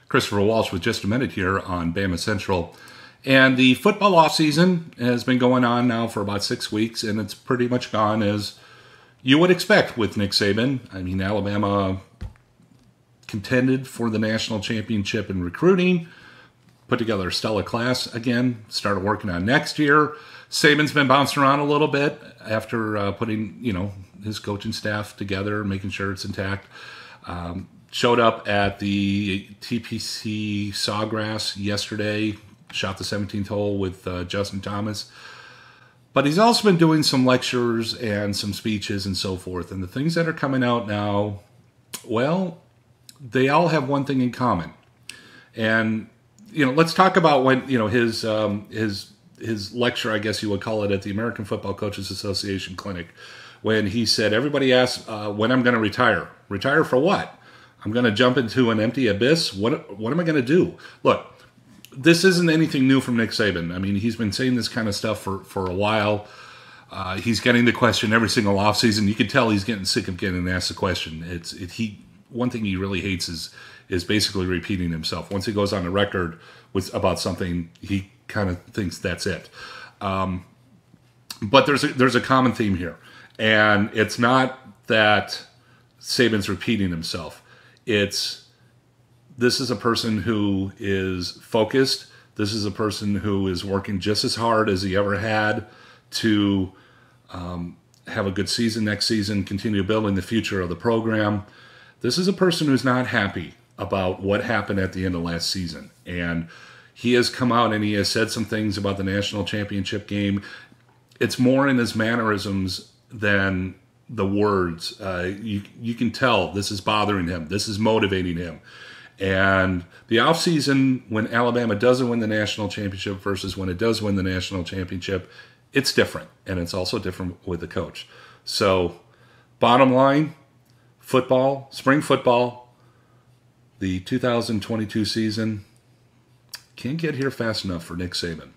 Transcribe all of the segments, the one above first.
Christopher Walsh with just a minute here on BamaCentral. And the football offseason has been going on now for about 6 weeks, and it's pretty much gone as you would expect with Nick Saban. I mean, Alabama contended for the national championship in recruiting, put together a stellar class again, started working on next year. Saban's been bouncing around a little bit after putting, his coaching staff together, making sure it's intact. Showed up at the TPC Sawgrass yesterday, shot the 17th hole with Justin Thomas. But he's also been doing some lectures and some speeches and so forth. And the things that are coming out now, well, they all have one thing in common. And, let's talk about when, his lecture, I guess you would call it, at the American Football Coaches Association clinic, when he said, everybody asks when I'm going to retire. Retire for what? I'm going to jump into an empty abyss? What am I going to do? Look, this isn't anything new from Nick Saban. I mean, he's been saying this kind of stuff for a while. He's getting the question every single offseason. You can tell he's getting sick of getting asked the question. One thing he really hates is basically repeating himself. Once he goes on the record about something, he kind of thinks that's it. But there's a common theme here. And it's not that Saban's repeating himself. This is a person who is focused. This is a person who is working just as hard as he ever had to have a good season next season, continue building the future of the program. This is a person who's not happy about what happened at the end of last season. And he has come out and he has said some things about the national championship game. It's more in his mannerisms than the words. You can tell this is bothering him. This is motivating him. And the offseason, when Alabama doesn't win the national championship versus when it does win the national championship, it's different. And it's also different with the coach. So, bottom line, football, spring football, the 2022 season can't get here fast enough for Nick Saban.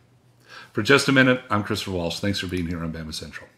For just a minute, I'm Christopher Walsh. Thanks for being here on BamaCentral.